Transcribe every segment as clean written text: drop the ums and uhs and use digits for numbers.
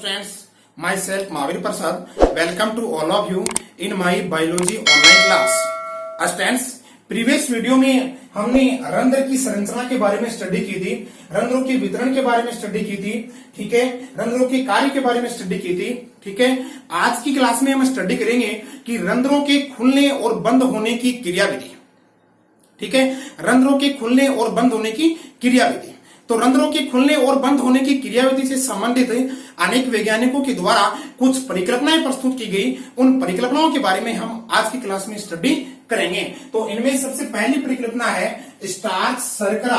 students, myself Mahavir Prasad. Welcome to all of you in my biology online class. Students, previous video में हमने रंध्र की संरचना के बारे में स्टडी की थी, रंध्रों के वितरण के बारे में स्टडी की थी, ठीक है, रंध्रों के कार्य के बारे में स्टडी की थी, ठीक है। आज की क्लास में हम स्टडी करेंगे कि रंध्रों के खुलने और बंद होने की क्रियाविधि, ठीक है, रंध्रों के खुलने और बंद होने की क्रियाविधि। तो रंध्रों के खुलने और बंद होने की क्रियाविधि से संबंधित अनेक वैज्ञानिकों के द्वारा कुछ परिकल्पनाएं प्रस्तुत की गई, उन परिकल्पनाओं के बारे में हम आज की क्लास में स्टडी करेंगे। तो इनमें सबसे पहली परिकल्पना है स्टार्च शर्करा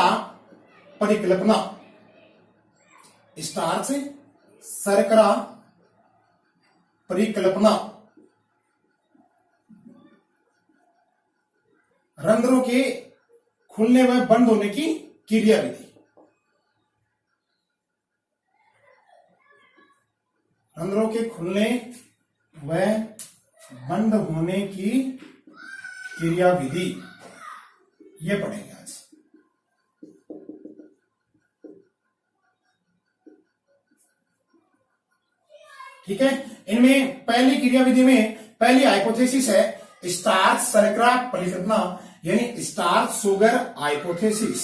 परिकल्पना। स्टार्च शर्करा परिकल्पना, रंध्रों के खुलने व बंद होने की क्रियाविधि। रंध्रों के खुलने व बंद होने की क्रियाविधि, ये पढ़ेंगे आज। ठीक है, इनमें पहली क्रियाविधि में पहली हाइपोथेसिस है स्टार्च शर्करा परिकल्पना, यानी starch sugar hypothesis.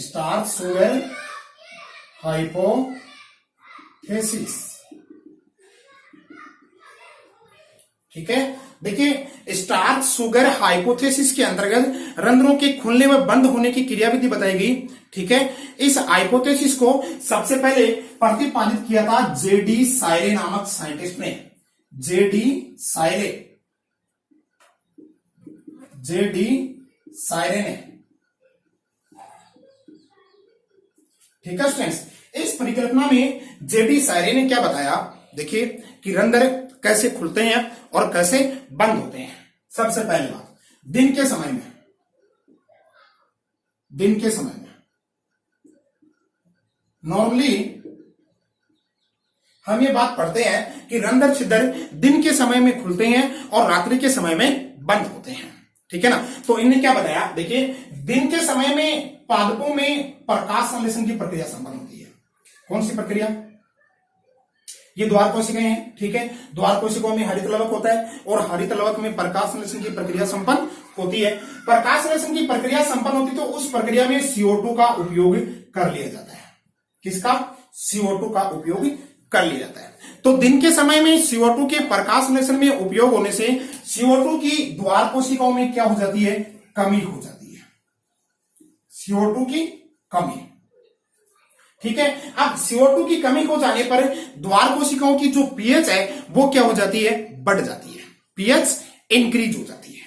Starch sugar hypothesis, ठीक है। देखिए, स्टार्च शुगर हाइपोथेसिस के अंतर्गत रंध्रों के खुलने व बंद होने की क्रियाविधि बताई गई, ठीक है। इस हाइपोथेसिस को सबसे पहले प्रतिपादित किया था जेडी सायरे नामक साइंटिस्ट ने। जेडी सायरे ने, ठीक है स्टूडेंट्स। इस परिकल्पना में जेडी सायरे ने क्या बताया, देखिए कि रंध्र कैसे खुलते हैं और कैसे बंद होते हैं। सबसे पहली बात, दिन के समय में नॉर्मली हम ये बात पढ़ते हैं कि रंध्र छिद्र दिन के समय में खुलते हैं और रात्रि के समय में बंद होते हैं, ठीक है ना। तो इन्हें क्या बताया, देखिए दिन के समय में पादपों में प्रकाश संश्लेषण की प्रक्रिया संपन्न होती है। कौन सी प्रक्रिया? ये द्वार कोशिकाएं हैं, ठीक है। द्वार कोशिकाओं में हरित लवक होता है और हरित लवक में प्रकाश संश्लेषण की प्रक्रिया संपन्न होती है। प्रकाश संश्लेषण की प्रक्रिया संपन्न होती है तो उस प्रक्रिया में CO2 का उपयोग कर लिया जाता है। किसका? CO2 का उपयोग कर लिया जाता है। तो दिन के समय में CO2 के प्रकाश संश्लेषण में उपयोग होने से CO2 की द्वार कोशिकाओं में क्या हो जाती है? कमी हो जाती है। CO2 की कमी, ठीक है। अब CO2 की कमी हो जाने पर द्वार कोशिकाओं की जो पीएच है वो क्या हो जाती है? बढ़ जाती है। पीएच इंक्रीज हो जाती है,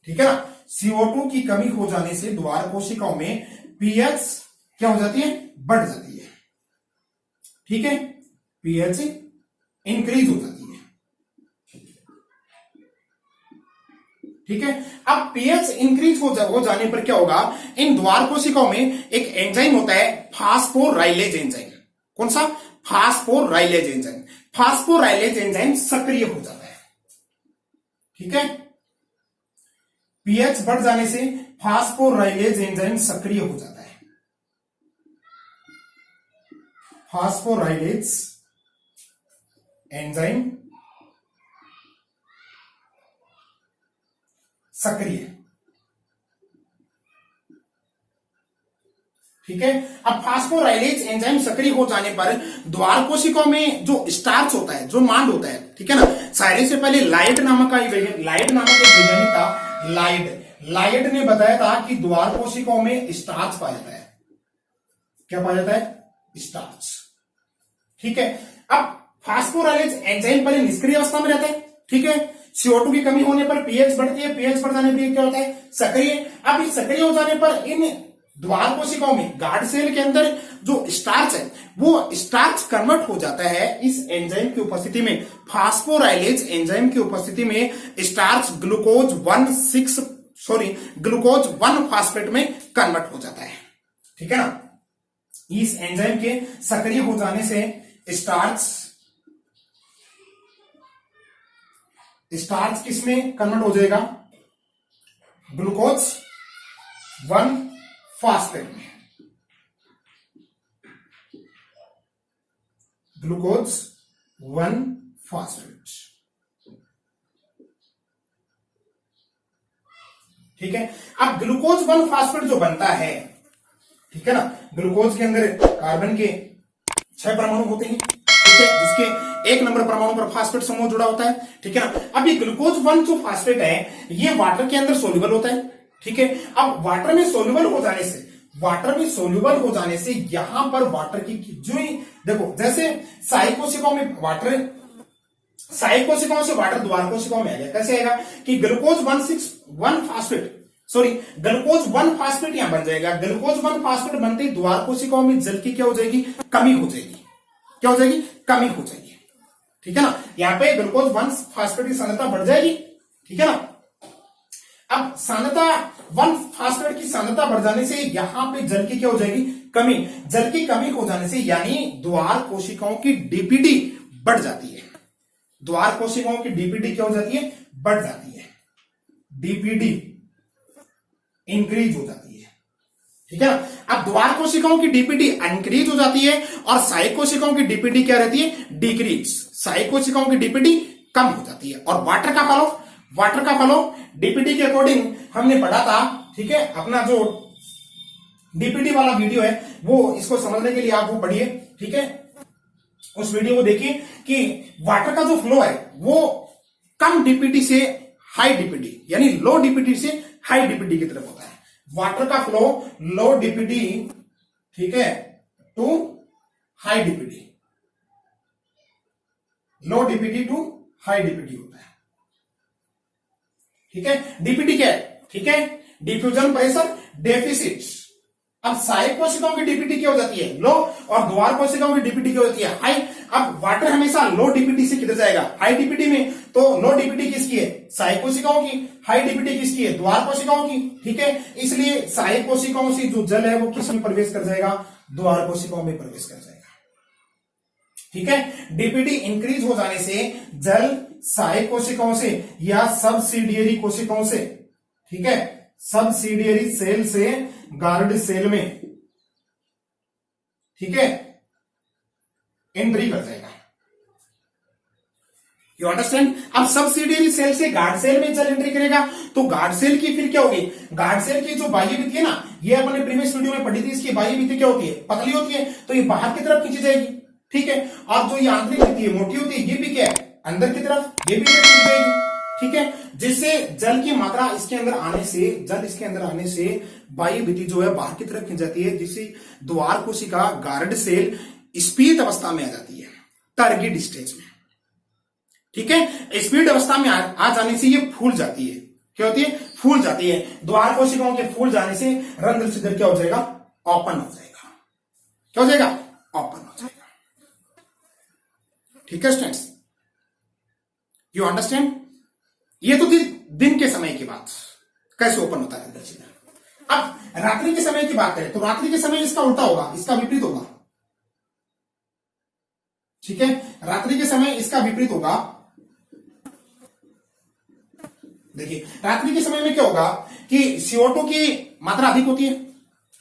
ठीक है ना। CO2 की कमी हो जाने से द्वार कोशिकाओं में पीएच क्या हो जाती है? बढ़ जाती है, ठीक है। पीएच इंक्रीज हो जाती है, ठीक है। अब पीएच इंक्रीज हो जाने पर क्या होगा, इन द्वार कोशिकाओं में एक एंजाइम होता है फास्फोराइलेज एंजाइम। कौन सा? फास्फोराइलेज एंजाइम। फास्फोराइलेज एंजाइम सक्रिय हो जाता है, ठीक है। पीएच बढ़ जाने से फास्फोराइलेज एंजाइम सक्रिय हो जाता है। फास्फोराइलेज एंजाइम सक्रिय, ठीक है। अब फास्फोराइलेज एंजाइम सक्रिय हो जाने पर द्वार कोशिकाओं में जो स्टार्च होता है, जो मांड होता है, ठीक है ना। सायरे से पहले लाइड नामक एक वैज्ञानिक था, लाइड ने बताया था कि द्वार कोशिकाओं में स्टार्च पाया जाता है। क्या पाया जाता है? स्टार्च, ठीक है। अब फास्फोराइलेज एंजाइम पहले निष्क्रिय अवस्था में रहता है, ठीक है। CO2 की कमी होने पर पीएच बढ़ती है, पीएच बढ़ जाने पर क्या होता है? सक्रिय। अब इस सक्रिय हो जाने पर इन द्वार कोशिकाओं में गार्ड सेल के अंदर जो स्टार्च है वो स्टार्च कन्वर्ट हो जाता है इस एंजाइम की उपस्थिति में, फास्फोराइलेज एंजाइम की उपस्थिति में स्टार्च ग्लूकोज 1 फास्फेट में कन्वर्ट हो जाता है, ठीक है ना। इस एंजाइम के सक्रिय हो जाने से स्टार्च किसमें कन्वर्ट हो जाएगा? ग्लूकोज 1 फास्फेट में, ग्लूकोज 1 फास्फेट। ठीक है, अब ग्लूकोज 1 फास्फेट जो बनता है, ठीक है ना, ग्लूकोज के अंदर कार्बन के 6 परमाणु होते हैं, ठीक है, जिसके 1 नंबर परमाणु पर फास्फेट समूह जुड़ा होता है, ठीक है ना। अब ये ग्लूकोज 1 जो फास्फेट है ये वाटर के अंदर सोल्यूबल होता है, ठीक है। अब वाटर में सोल्यूबल हो जाने से यहां पर वाटर की जो ही देखो, जैसे सहायक कोशिकाओं में वाटर, सहायक कोशिकाओं से वाटर द्वार कोशिकाओं में आ गया, कैसे आएगा कि ग्लूकोज 1 फास्फेट यहां बन जाएगा। ग्लूकोज 1 फास्फेट बनते ही द्वार कोशिकाओं में जल की क्या हो जाएगी, कमी हो जाएगी, क्या हो जाएगी, कमी हो जाएगी, ठीक है ना। यहां पे ग्लूकोज 1 फास्फेट की सांद्रता बढ़ जाएगी, ठीक है ना। अब सांद्रता 1 फास्फेट की सांद्रता बढ़ जाने से यहां पे जल की क्या हो जाएगी, कमी। जल की कमी हो जाने से यानी द्वार कोशिकाओं की डीपीडी बढ़ जाती है, द्वार कोशिकाओं की डीपीडी क्या हो जाती है, बढ़ जाती है, डीपीडी इंक्रीज हो जाती है, ठीक है ना। अब द्वार कोशिकाओं की डीपीडी इंक्रीज हो जाती है और सहायक कोशिकाओं की डीपीडी क्या रहती है, डिक्रीज। सहायक कोशिकाओं की डीपीडी कम हो जाती है। और वाटर का फ्लो डीपीडी के अकॉर्डिंग हमने पढ़ा था, ठीक है। अपना जो डीपीडी वाला वीडियो है वो, इसको समझने के लिए आप वो पढ़िए, ठीक है, उस वीडियो को देखिए कि वाटर का जो फ्लो है वो कम डीपीडी से हाई डीपीडी यानी लो डीपीडी से हाई डीपीडी की तरफ होता है। वाटर का फ्लो लो डीपीडी, ठीक है, to high DPD, low DPD to high DPD होता है, ठीक है। डीपीडी क्या है, ठीक है, डिफ्यूजन प्रेशर डेफिसिट। अब सहायक कोशिकाओं की डीपीडी क्या हो जाती है, लो, और द्वार कोशिकाओं की डीपीडी क्या हो जाती है, हाई। अब वाटर हमेशा लो डीपीडी से किधर जाएगा, हाई डीपीडी में। तो लो डीपीडी किसकी है, सहायक कोशिकाओं की, हाई डीपीडी किसकी है, द्वार कोशिकाओं की, ठीक है। इसलिए सहायक कोशिकाओं से जो जल है वो किस में प्रवेश कर जाएगा, द्वार कोशिकाओं में प्रवेश कर जाएगा, ठीक है। डीपीडी इंक्रीज हो जाने से जल सहायक कोशिकाओं से या सबसिडियरी कोशिकाओं से, ठीक है, सबसिडियरी सेल से गार्ड सेल में, ठीक है, एंट्री कर जाएगा। You understand. अब सबसिडियरी सेल से गार्ड सेल में जल एंट्री करेगा तो गार्ड सेल की फिर क्या होगी, गार्ड सेल की जो बाह्य भित्ति है ना, ये अपने प्रीवियस वीडियो में पढ़ी थी, इसकी बाह्य भित्ति क्या होती है, पतली होती है, तो ये बाहर की तरफ खींची जाएगी, ठीक है। और जो ये आंतरिक भित्ति है मोटी होती है, ये भी क्या है, अंदर की तरफ, ये भी खींची जाएगी, ठीक है। जिससे जल की मात्रा इसके अंदर आने से, जल इसके अंदर आने से बाह्य भित्ति जो है बाहर की तरफ खींच जाती है, जिससे द्वार कोशिका गार्ड सेल स्पीड अवस्था में आ जाती है, टारगेट स्टेज में, ठीक है। स्पीड अवस्था में आ जाने से ये फूल जाती है, क्या होती है, फूल जाती है। द्वार कोशिकाओं के फूल जाने से रंध्र छिद्र क्या हो जाएगा, ओपन हो जाएगा, क्या हो जाएगा, ओपन हो जाएगा, ठीक है स्टूडेंट्स। You understand. ये तो थी दिन के समय की बात, कैसे ओपन होता है रंध्र छिद्र। अब रात्रि के समय की बात करें तो रात्रि के समय इसका उल्टा होगा, इसका विपरीत होगा, ठीक है। रात्रि के समय इसका विपरीत होगा। देखिए रात्रि के समय में क्या होगा कि CO2 की मात्रा अधिक होती है,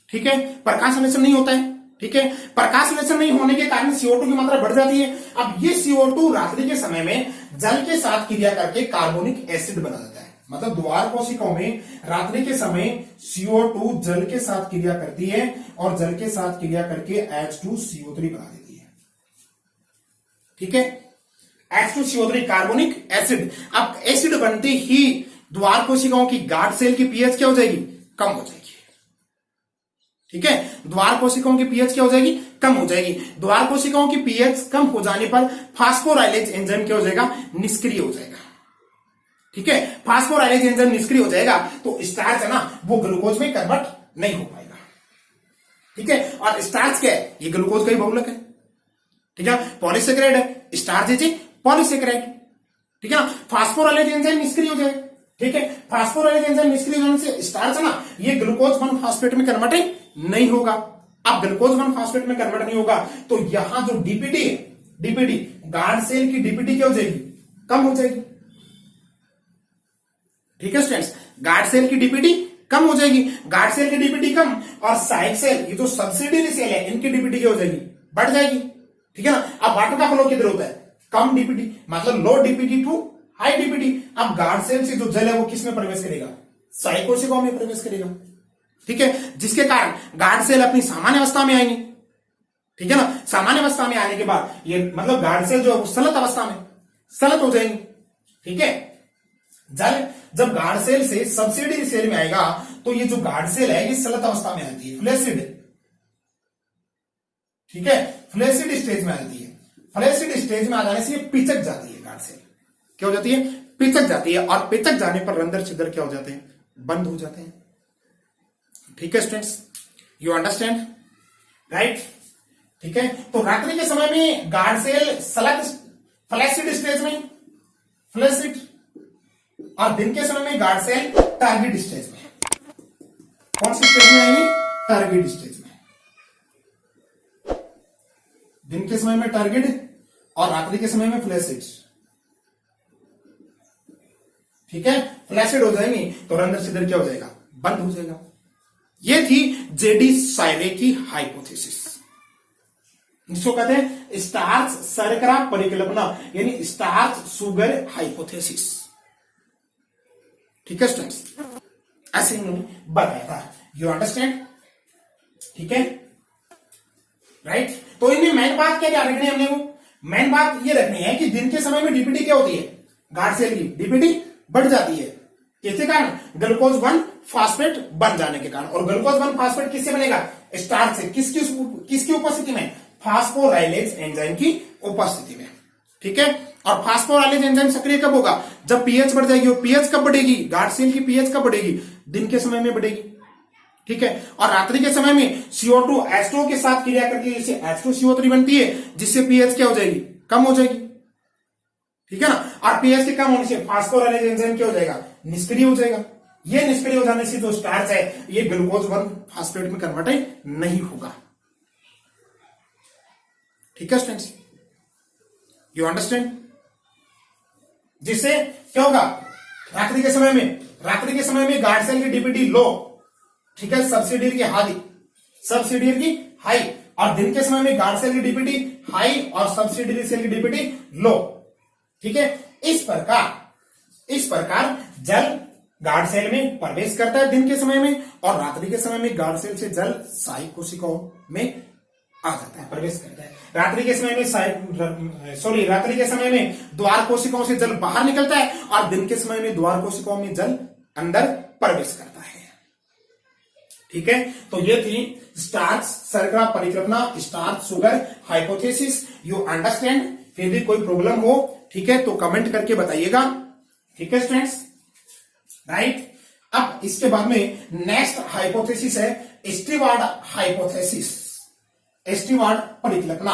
ठीक है, प्रकाश संश्लेषण नहीं होता है, ठीक है। प्रकाश संश्लेषण नहीं होने के कारण CO2 की मात्रा बढ़ जाती है। अब ये CO2 रात्रि के समय में जल के साथ क्रिया करके कार्बोनिक एसिड बना देता है। मतलब द्वार कोशिकाओं में रात्रि के समय CO2 जल के साथ क्रिया करती है और जल के साथ क्रिया करके H2CO3 बना देती है, ठीक है, H2CO3 कार्बोनिक एसिड। अब एसिड बनते ही द्वार कोशिकाओं की गार्ड सेल की पीएच क्या हो जाएगी, कम हो जाएगी, ठीक है। द्वार कोशिकाओं की पीएच क्या हो जाएगी, कम हो जाएगी। द्वार कोशिकाओं की पीएच कम हो जाने पर फास्फोराइलेज एंजाइम क्या हो जाएगा, निष्क्रिय हो जाएगा, ठीक है। फास्फोराइलेज एंजाइम निष्क्रिय हो जाएगा तो स्टार्च है ना वो ग्लूकोज में कन्वर्ट नहीं हो पाएगा, ठीक है। और स्टार्च क्या है, ये ग्लूकोज का ही बहुलक है, ठीक है, पॉलीसेकेराइड है, स्टार्च इज पॉलीसेकेराइड, ठीक है ना। फास्फोराइलेज एंजाइम निष्क्रिय हो जाए, ठीक है। फास्फोराइलेज एंजाइम निष्क्रिय होने से स्टार्च है ना ये ग्लूकोज 1 फास्फेट में कन्वर्ट नहीं होगा। अब ग्लूकोज 1 फास्फेट में कन्वर्ट नहीं होगा तो यहां जो डीपीडी है, डीपीडी गार्ड सेल की डीपीडी क्या हो जाएगी, कम हो जाएगी, ठीक है स्टूडेंट्स। गार्ड सेल की डीपीडी कम हो जाएगी, गार्ड सेल की डीपीडी कम और सहायक सेल, ये जो सबसिडियरी सेल है, इनकी डीपीडी क्या हो जाएगी, बढ़ जाएगी, ठीक है ना। अब वाटर का फ्लो किधर होता है, कम डीपीटी, मतलब लो डीपीटी टू हाई डीपीटी। अब गार्ड सेल से जो जल है वो किस में प्रवेश करेगा, साई कोशिकाओं में प्रवेश करेगा, ठीक है, जिसके कारण गार्ड सेल अपनी सामान्य अवस्था में आएंगे, ठीक है ना। सामान्य अवस्था में आने के बाद ये मतलब गार्ड सेल जो सलत अवस्था में सलत हो जाएंगे, ठीक है। जल जब गार्ड सेल से सब्सिडियरी सेल में आएगा तो ये जो गार्ड सेल है ये सलत अवस्था में आती है, फ्लैसिड, ठीक है, फ्लैसिड स्टेज में आती है। फ्लैसिड स्टेज में आ जाने से ये पिचक जाती है, गार्ड सेल क्या हो जाती है, पिचक जाती है, और पिचक जाने पर रंध्र छिद्र क्या हो जाते हैं, बंद हो जाते हैं, ठीक है स्टूडेंट्स, यू अंडरस्टैंड, राइट, ठीक है। तो रात्रि के समय में गार्ड सेल सलत फ्लैसिड स्टेज में, फ्लैसिड, और दिन के समय में गार्ड सेल टारगेट स्टेज में। कौन सी स्टेज में आएंगे, टारगेट स्टेज में। दिन के समय में टारगेट और रात्रि के समय में फ्लैसिड, ठीक है। फ्लैसिड हो जाएंगे तो रंध्र छिद्र क्या हो जाएगा, बंद हो जाएगा। ये थी जेडी सायरे की हाइपोथेसिस, इसको कहते हैं स्टार्च शर्करा परिकल्पना, यानी स्टार्च शुगर हाइपोथेसिस, ठीक है स्टूडेंट्स, ऐसे इन्होंने बताया था, यू अंडरस्टैंड, ठीक है, राइट। तो इनमें मेन बात क्या क्या रखनी है हमने को, मेन बात ये रखनी है कि दिन के समय में डीपीटी क्या होती है, गार्ड सेल की डीपीटी बढ़ जाती है, किसके कारण, ग्लूकोज 1 फास्फेट बन जाने के कारण। और ग्लूकोज 1 फास्फेट किससे बनेगा, स्टार्च से, किसकी उपस्थिति में, फास्फोराइलेज एंजाइम की उपस्थिति में, ठीक है। और फास्फोराइलेज एंजाइम सक्रिय कब होगा, जब पीएच बढ़ जाएगी। और पीएच कब बढ़ेगी, गार्ड सेल की पीएच कब बढ़ेगी, दिन के समय में बढ़ेगी, ठीक है। और रात्रि के समय में CO2 H2O के साथ क्रिया करके जैसे H2CO3 बनती है, जिससे पीएच क्या हो जाएगी, कम हो जाएगी, ठीक है ना। और पीएच के कम होने से फास्फोराइलेज एंजाइम क्या हो जाएगा, निष्क्रिय हो जाएगा। ये निष्क्रिय हो जाने से जो स्टार्च है ये ग्लूकोज 1 फास्फेट में कन्वर्ट नहीं होगा, ठीक है स्टूडेंट्स, यू अंडरस्टैंड। जिससे क्या होगा, रात्रि के समय में गार्ड सेल की डीपीटी लो, ठीक है, सब्सिडियरी की हाई, और दिन के समय में गार्ड सेल की डीपीटी हाई और सब्सिडियरी सेल की डीपीटी लो, ठीक है। इस प्रकार जल गार्ड सेल में प्रवेश करता है दिन के समय में, और रात्रि के समय में गार्ड सेल से जल सहायक कोशिकाओं में आ जाता है, प्रवेश करता है। रात्रि के समय में द्वार कोशिकाओं से जल बाहर निकलता है, और दिन के समय में द्वार कोशिकाओं में जल अंदर प्रवेश करता है, ठीक है। तो ये थी स्टार्च शर्करा परिकल्पना, starch sugar hypothesis, you understand. फिर भी कोई प्रॉब्लम हो, ठीक है, तो कमेंट करके बताइएगा, ठीक है स्टूडेंट्स, राइट। अब इसके बाद में नेक्स्ट हाइपोथेसिस है स्टीवार्ड हाइपोथेसिस, स्टीवार्ड परिकल्पना,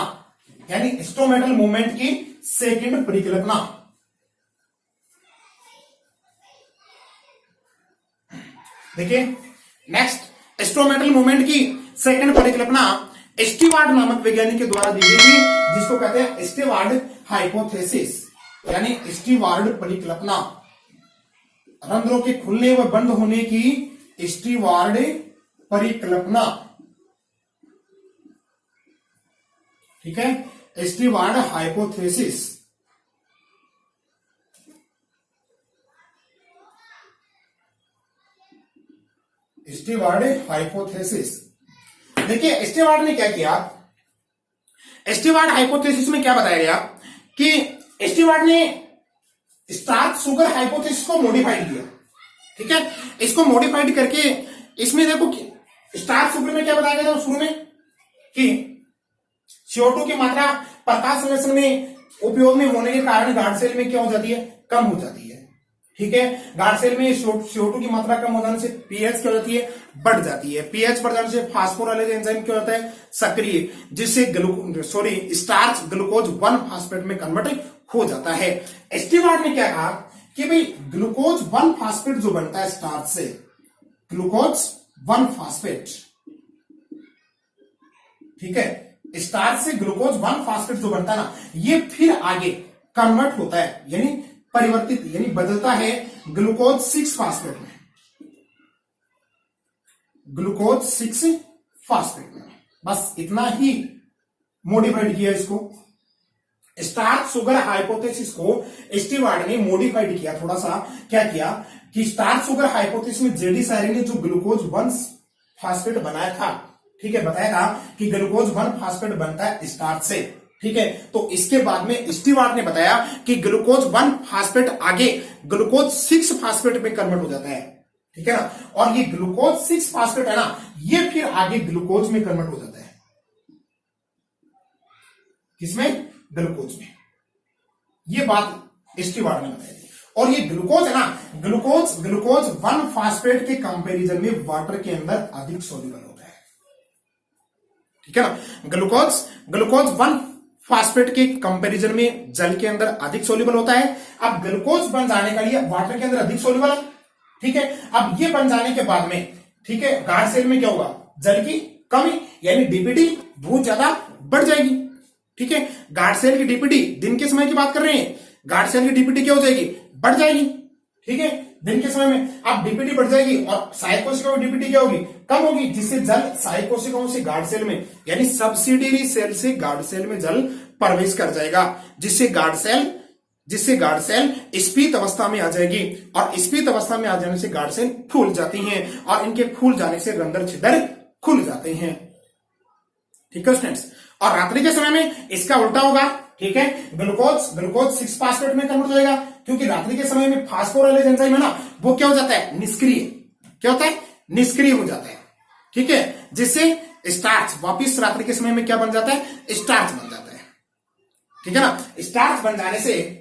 यानी स्टोमेटल मूवमेंट की सेकंड परिकल्पना। देखिए नेक्स्ट स्टोमेटल मूवमेंट की सेकंड परिकल्पना स्टीवार्ड नामक वैज्ञानिक के द्वारा दी गई थी, जिसको कहते हैं स्टीवार्ड हाइपोथेसिस, यानी स्टीवार्ड परिकल्पना, रंध्रों के खुलने व बंद होने की स्टीवार्ड परिकल्पना, ठीक है, स्टीवार्ड हाइपोथेसिस। स्टीवार्ड हाइपोथेसिस, देखिए स्टीवार्ड ने क्या किया, स्टीवार्ड हाइपोथेसिस में क्या बताया गया कि स्टीवार्ड ने स्टार्च शुगर हाइपोथेसिस को मॉडिफाइड किया, ठीक है। इसको मॉडिफाइड करके इसमें देखो स्टार्च शुगर में क्या बताया गया था शुरू में कि CO2 की मात्रा प्रकाश संश्लेषण में उपयोग में होने के कारण गार्ड सेल में क्या हो जाती है, कम हो जाती है, ठीक है। गार्ड सेल में CO2 की मात्रा कम हो जाने से पीएच क्या हो जाती है, बढ़ जाती है। पीएच बढ़ जाने से फास्फोराइलेज एंजाइम क्या होता है, सक्रिय, जिससे स्टार्च ग्लूकोज 1 फास्फेट में कन्वर्ट हो जाता है। स्टीवार्ड ने क्या कहा कि भाई ग्लूकोज 1 फास्फेट जो बनता है स्टार्च से, ग्लूकोज 1 फास्फेट, ठीक है, स्टार्च से ग्लूकोज 1 फास्फेट जो बनता है ना, ये फिर आगे कन्वर्ट होता है, यानी परिवर्तित, यानी बदलता है ग्लूकोज 6 फास्फेट में, ग्लूकोज 6 फास्फेट में। बस इतना ही मॉडिफाइड किया इसको, स्टार्च शुगर हाइपोथेसिस को स्टीवार्ड ने मॉडिफाइड किया थोड़ा सा। क्या किया कि स्टार्च शुगर हाइपोथेसिस में जेडी सायरी ने जो ग्लूकोज 1 फास्फेट बनाया था, ठीक है, बताया था कि ग्लूकोज 1 फास्फेट बनता है स्टार्च से, ठीक है। तो इसके बाद में स्टीवार्ड ने बताया कि ग्लूकोज 1 फास्फेट आगे ग्लूकोज 6 फास्फेट में कन्वर्ट हो जाता है, ठीक है ना, और ये ग्लूकोज 6 फास्फेट है ना, ये फिर आगे ग्लूकोज में कन्वर्ट हो जाता है। किसमें? ग्लूकोज में। ये बात स्टीवार्ड ने बताई थी। और ये ग्लूकोज है ना, ग्लूकोज 1 फास्फेट के कंपैरिजन में वाटर के अंदर अधिक सोल्यूबल होता है, ठीक है ना। ग्लूकोज 1 फास्फेट के कंपैरिजन में जल के अंदर अधिक सोल्यूबल होता है। अब ग्लूकोज बन जाने का लिए वाटर के अंदर अधिक सोल्यूबल है, ठीक है। अब ये बन जाने के बाद में, ठीक है, गाढ़ सेल में क्या होगा? जल की कमी, यानी डीपीटी बहुत ज्यादा बढ़ जाएगी, ठीक है। गाढ़ सेल की डीपीटी, दिन के समय की बात कर रहे हैं, गाढ़ सेल की डीपीटी क्या हो जाएगी? बढ़ जाएगी, ठीक है, दिन के समय में। अब डीपीटी बढ़ जाएगी और सहायक कोशिकाओं की डीपीटी क्या होगी? कम होगी, जिससे जल सहायक कोशिकाओं से गाढ़ सेल में, यानी सब्सिडियरी सेल से गाढ़ सेल में जल प्रवेश कर जाएगा, जिससे गाढ़ सेल स्फीत अवस्था में आ जाएगी, और स्फीत अवस्था में आ जाने से गाढ़ सेल फूल जाती हैं, और इनके फूल जाने से रंध्र छिद्र खुल जाते हैं, ठीक है स्टूडेंट्स। और रात्रि के समय में इसका उल्टा होगा, ठीक है, ग्लूकोज 6 फास्फेट में कन्वर्ट हो जाएगा, क्योंकि रात्रि के समय में फास्फोराइलेज एंजाइम है ना, वो क्या हो जाता है? निष्क्रिय। क्या होता है? निष्क्रिय हो जाता है, ठीक है, जिससे स्टार्च वापिस रात्रि के समय में क्या बन जाता है? स्टार्च बन जाता है, ठीक है ना। स्टार्च बन जाने से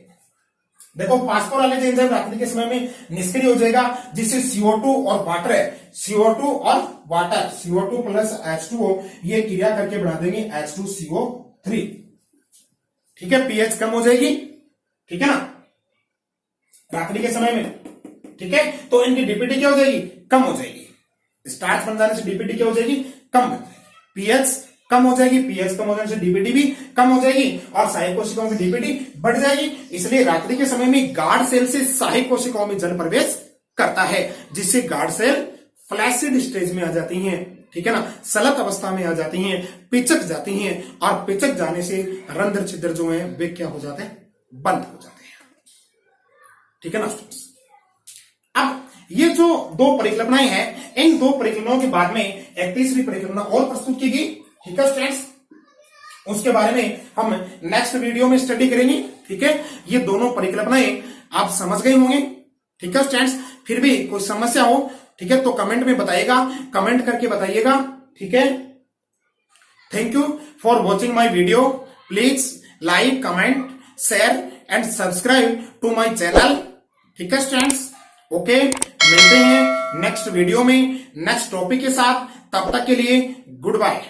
देखो फास्फोराइलेज एंजाइम रात्रि के समय में निष्क्रिय हो जाएगा, जिससे CO2 और वाटर है, CO2 और वाटर, CO2 प्लस H2O ये क्रिया करके बना देंगे H2CO3, ठीक है। pH कम हो जाएगी, ठीक है ना, रात्रि के समय में, ठीक है। तो इनकी डीपीटी क्या हो जाएगी? कम हो जाएगी। स्टार्च बन जाने से डीपीटी क्या हो जाएगी? कम बन जाएगी। pH कम हो जाएगी, pH कम हो जाने से डीपीटी भी कम हो जाएगी, और सहायक कोशिकाओं की डीपीटी बढ़ जाएगी। इसलिए रात्रि के समय में गाढ़ सेल से सहायक कोशिकाओं में जल प्रवेश करता है, जिससे गाढ़ सेल फ्लैसिड स्टेज में आ जाती हैं, ठीक है ना, सलत अवस्था में आ जाती हैं, पिचक जाती हैं, और पिचक जाने से रंध्र छिद्र जो है वे क्या हो जाते हैं? बंद हो जाते हैं, ठीक है ना स्टूडेंट्स। अब ये जो 2 परिकल्पनाएं हैं, इन 2 परिकल्पनाओं के बाद में एक तीसरी परिकल्पना और प्रस्तुत की गई, ठीक है स्टूडेंट्स। उसके बारे में हम नेक्स्ट वीडियो में स्टडी करेंगे, ठीक है। ये दोनों परिकल्पनाएं आप समझ गए होंगे, ठीक है स्टूडेंट्स। फिर भी कोई समस्या हो, ठीक है, तो कमेंट में बताइएगा, कमेंट करके बताइएगा, ठीक है। Thank you for watching my video. Please like, comment, share and subscribe to my channel, ठीक है स्टूडेंट्स। ओके, मिलते हैं नेक्स्ट वीडियो में नेक्स्ट टॉपिक के साथ। तब तक के लिए गुड बाय।